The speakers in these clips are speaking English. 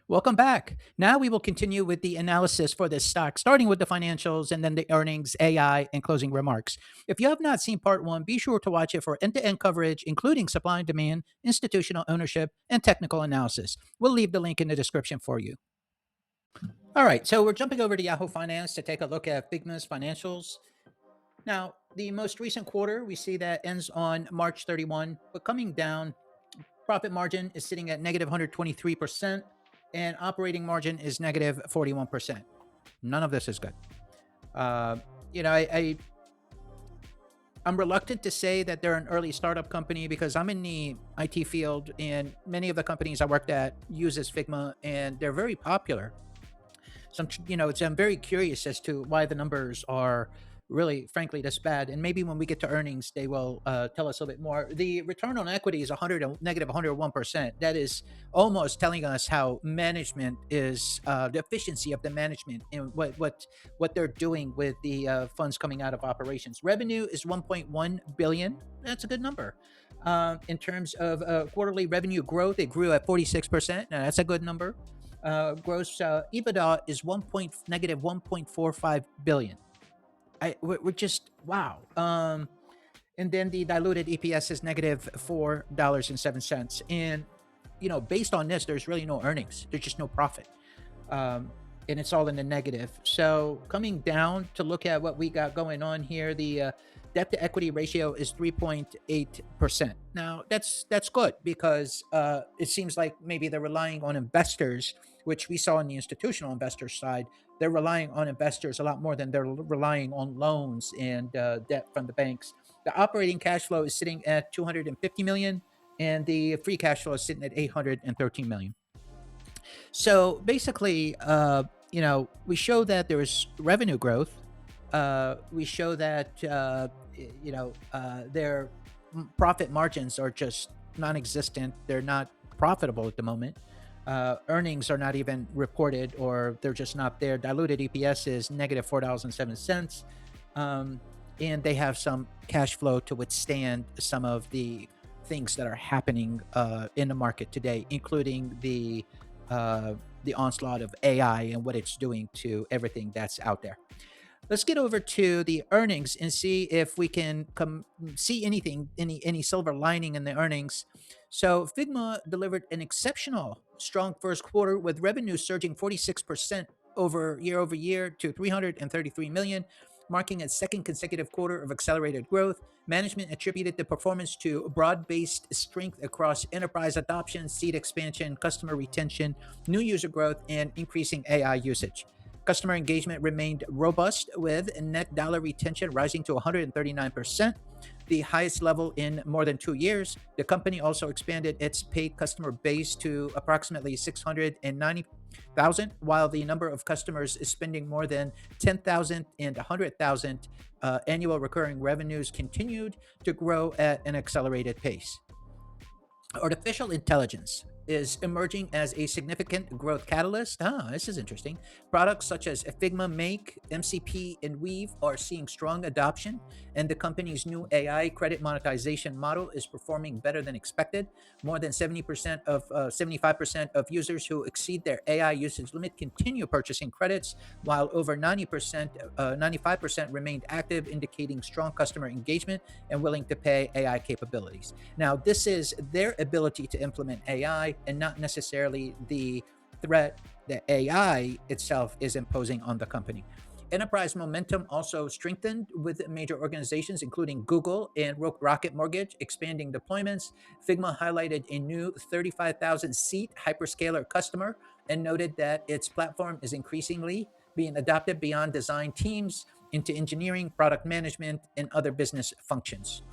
Welcome back. Now we will continue with the analysis for this stock, starting with the financials and then the earnings, AI, and closing remarks. If you have not seen part one, be sure to watch it for end to end coverage, including supply and demand, institutional ownership, and technical analysis. We'll leave the link in the description for you. All right, so we're jumping over to Yahoo Finance to take a look at Figma's financials. Now, the most recent quarter, we see that ends on March 31, but coming down, profit margin is sitting at negative 123%, and operating margin is negative 41%. None of this is good. Uh, you know, I'm reluctant to say that they're an early startup company because I'm in the IT field, and many of the companies I worked at uses Figma, and they're very popular. So I'm very curious as to why the numbers are really, frankly, this bad. And maybe when we get to earnings, they will tell us a little bit more. The return on equity is 100 and negative 101%. That is almost telling us how management is the efficiency of the management and what they're doing with the funds coming out of operations. Revenue is 1.1 billion. That's a good number. In terms of quarterly revenue growth, it grew at 46%. Now that's a good number. Gross EBITDA is negative 1.45 billion. We're just wow. And then the diluted EPS is negative $4.07. And based on this, there's really no earnings. There's just no profit. And it's all in the negative. So coming down to look at what we got going on here, the debt to equity ratio is 3.8%. Now that's good because it seems like maybe they're relying on investors, which we saw on the institutional investor side. They're relying on investors a lot more than they're relying on loans and debt from the banks. The operating cash flow is sitting at 250 million, and the free cash flow is sitting at 813 million. So basically, we show that there is revenue growth. We show that their profit margins are just non-existent. They're not profitable at the moment. Earnings are not even reported, or they're just not there. Diluted EPS is negative $4.07, and they have some cash flow to withstand some of the things that are happening in the market today, including the onslaught of AI and what it's doing to everything that's out there. Let's get over to the earnings and see if we can see any silver lining in the earnings. So Figma delivered an exceptional strong first quarter with revenue surging 46% over year to 333 million, marking a second consecutive quarter of accelerated growth. Management attributed the performance to broad-based strength across enterprise adoption, seat expansion, customer retention, new user growth, and increasing AI usage. Customer engagement remained robust, with net dollar retention rising to 139%, the highest level in more than 2 years. The company also expanded its paid customer base to approximately 690,000, while the number of customers is spending more than 10,000 and 100,000 annual recurring revenues continued to grow at an accelerated pace. Artificial intelligence is emerging as a significant growth catalyst. This is interesting. Products such as Figma, Make, MCP, and Weave are seeing strong adoption, and the company's new AI credit monetization model is performing better than expected. More than 75% of users who exceed their AI usage limit continue purchasing credits, while over 95% remained active, indicating strong customer engagement and willing to pay AI capabilities. Now, this is their ability to implement AI and not necessarily the threat that AI itself is imposing on the company. Enterprise momentum also strengthened with major organizations including Google and Rocket Mortgage expanding deployments. Figma highlighted a new 35,000 seat hyperscaler customer and noted that its platform is increasingly being adopted beyond design teams into engineering, product management, and other business functions.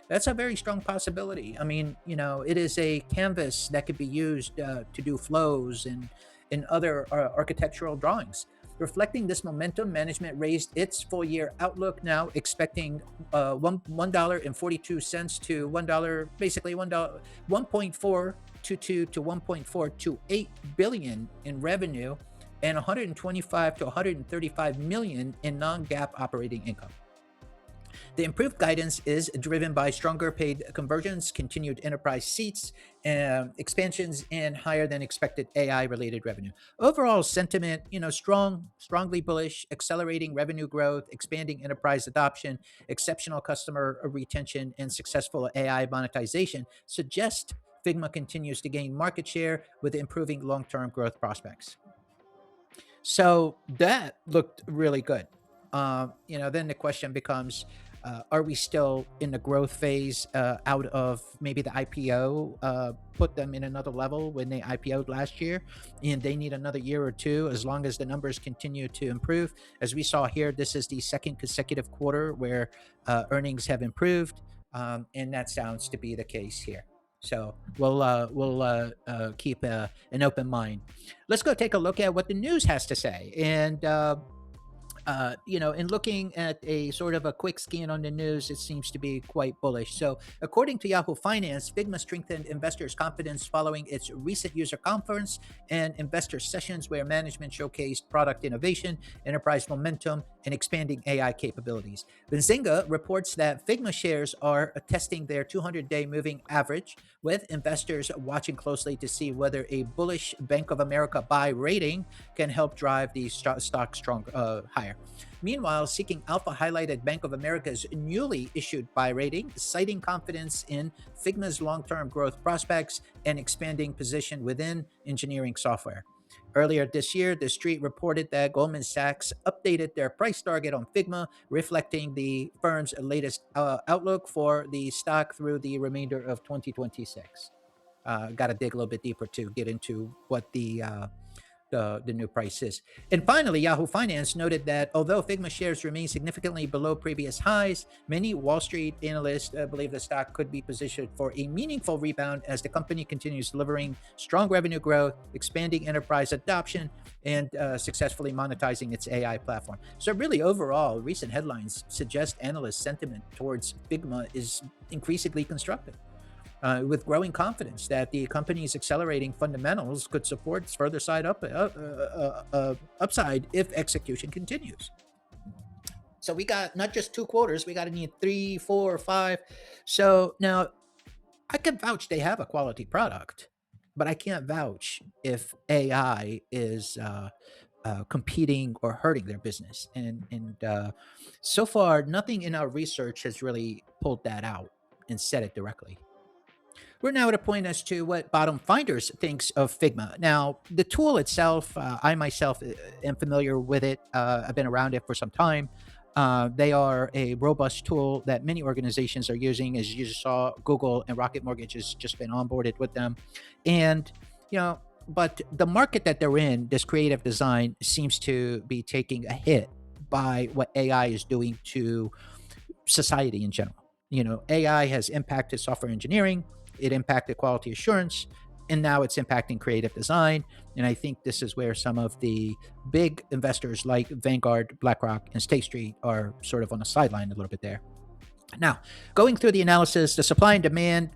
That's a very strong possibility. I mean, it is a canvas that could be used to do flows and other architectural drawings. Reflecting this momentum, management raised its full year outlook, now expecting $1.42 to $1, basically $1.422 to 1.428 billion in revenue and 125 to 135 million in non-GAAP operating income. The improved guidance is driven by stronger paid conversions, continued enterprise seats, expansions, and higher than expected AI related revenue. Overall sentiment, strongly bullish, accelerating revenue growth, expanding enterprise adoption, exceptional customer retention, and successful AI monetization suggest Figma continues to gain market share with improving long term growth prospects. So that looked really good. Then the question becomes, are we still in the growth phase out of maybe the IPO put them in another level when they IPO'd last year, and they need another year or two as long as the numbers continue to improve. As we saw here, this is the second consecutive quarter where earnings have improved, and that sounds to be the case here. So we'll keep an open mind. Let's go take a look at what the news has to say. And in looking at a sort of a quick scan on the news, it seems to be quite bullish. So, according to Yahoo Finance, Figma strengthened investors' confidence following its recent user conference and investor sessions where management showcased product innovation, enterprise momentum, and expanding AI capabilities. Benzinga reports that Figma shares are testing their 200-day moving average, with investors watching closely to see whether a bullish Bank of America buy rating can help drive the stock strong higher. Meanwhile, Seeking Alpha highlighted Bank of America's newly issued buy rating, citing confidence in Figma's long-term growth prospects and expanding position within engineering software. Earlier this year, the street reported that Goldman Sachs updated their price target on Figma, reflecting the firm's latest outlook for the stock through the remainder of 2026. Got to dig a little bit deeper to get into what the new price is. And finally, Yahoo Finance noted that although Figma shares remain significantly below previous highs, many Wall Street analysts believe the stock could be positioned for a meaningful rebound as the company continues delivering strong revenue growth, expanding enterprise adoption, and successfully monetizing its AI platform. So, really, overall, recent headlines suggest analyst sentiment towards Figma is increasingly constructive, with growing confidence that the company's accelerating fundamentals could support further upside if execution continues. So we got not just two quarters, we got to need three, four, five. So now I can vouch they have a quality product, but I can't vouch if AI is competing or hurting their business. And so far, nothing in our research has really pulled that out and said it directly. We're now at a point as to what Bottom Finders thinks of Figma. Now, the tool itself, I myself am familiar with it. I've been around it for some time. They are a robust tool that many organizations are using. As you just saw, Google and Rocket Mortgage has just been onboarded with them. And, but the market that they're in, this creative design, seems to be taking a hit by what AI is doing to society in general. AI has impacted software engineering, it impacted quality assurance, and now it's impacting creative design. And I think this is where some of the big investors like Vanguard, BlackRock, and State Street are sort of on the sideline a little bit there. Now, going through the analysis, the supply and demand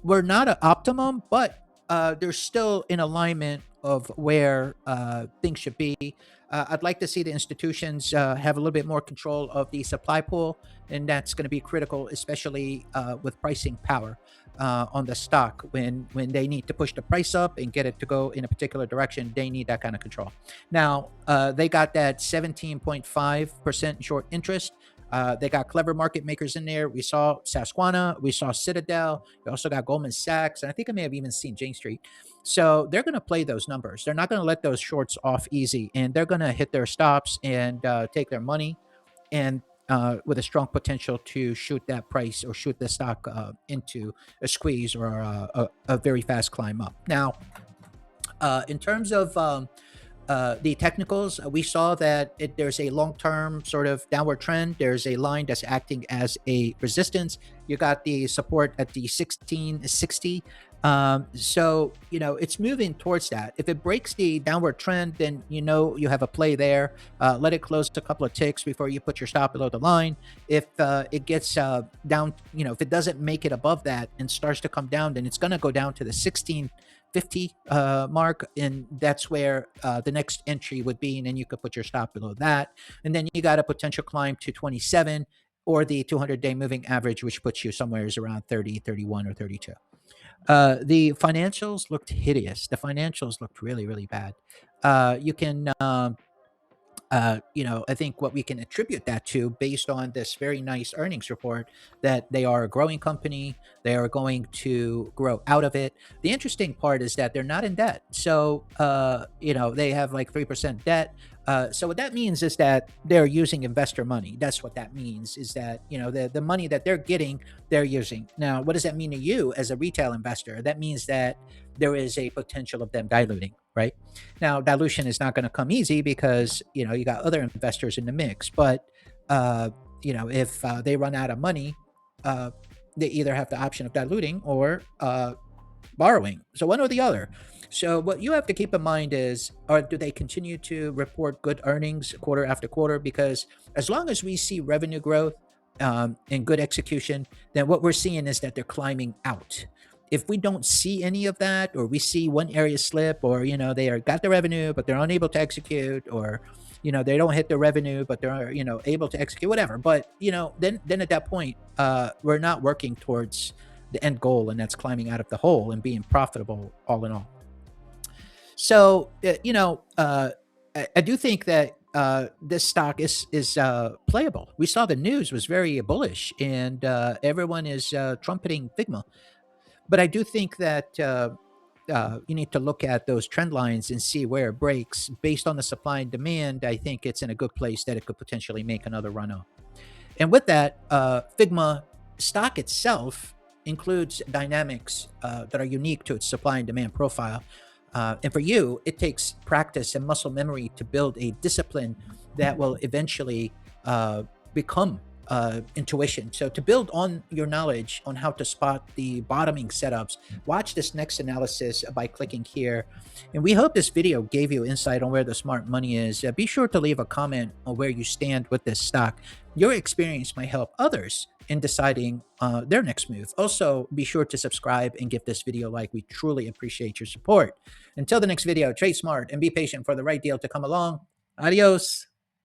were not at optimum, but they're still in alignment of where things should be. I'd like to see the institutions have a little bit more control of the supply pool, and that's going to be critical, especially with pricing power on the stock. When they need to push the price up and get it to go in a particular direction, they need that kind of control. Now, they got that 17.5% short interest. They got clever market makers in there. We saw Susquehanna, we saw Citadel, we also got Goldman Sachs, and I think I may have even seen Jane Street. So they're going to play those numbers. They're not going to let those shorts off easy, and they're going to hit their stops and take their money, and with a strong potential to shoot that price or shoot the stock into a squeeze or a very fast climb up. Now, in terms of the technicals, we saw that there's a long-term sort of downward trend. There's a line that's acting as a resistance. You got the support at the 1660. So, it's moving towards that. If it breaks the downward trend, then you have a play there. Let it close a couple of ticks before you put your stop below the line. If it gets down, if it doesn't make it above that and starts to come down, then it's going to go down to the 1650 mark, and that's where the next entry would be, and then you could put your stop below that, and then you got a potential climb to 27, or the 200-day moving average, which puts you somewhere around 30, 31, or 32. The financials looked hideous. The financials looked really, really bad. You can I think what we can attribute that to, based on this very nice earnings report, that they are a growing company. They are going to grow out of it. The interesting part is that they're not in debt. So, they have like 3% debt. So what that means is that they're using investor money. That's what that means, is that, the money that they're getting, they're using. Now, what does that mean to you as a retail investor? That means that there is a potential of them diluting, right? Now, dilution is not going to come easy because you got other investors in the mix. But if they run out of money, uh, they either have the option of diluting or borrowing. So one or the other. So what you have to keep in mind is, do they continue to report good earnings quarter after quarter? Because as long as we see revenue growth and good execution, then what we're seeing is that they're climbing out. If we don't see any of that, or we see one area slip, or they are got the revenue but they're unable to execute, or they don't hit the revenue but they're able to execute, whatever. But then at that point, we're not working towards the end goal, and that's climbing out of the hole and being profitable all in all. So I do think that this stock is playable. We saw the news was very bullish, and everyone is trumpeting Figma. But I do think that you need to look at those trend lines and see where it breaks. Based on the supply and demand, I think it's in a good place that it could potentially make another run up. And with that, Figma stock itself includes dynamics that are unique to its supply and demand profile. And for you, it takes practice and muscle memory to build a discipline that will eventually become intuition. So to build on your knowledge on how to spot the bottoming setups, watch this next analysis by clicking here. And we hope this video gave you insight on where the smart money is. Be sure to leave a comment on where you stand with this stock. Your experience might help others in deciding their next move. Also, be sure to subscribe and give this video a like. We truly appreciate your support. Until the next video, trade smart and be patient for the right deal to come along. Adios.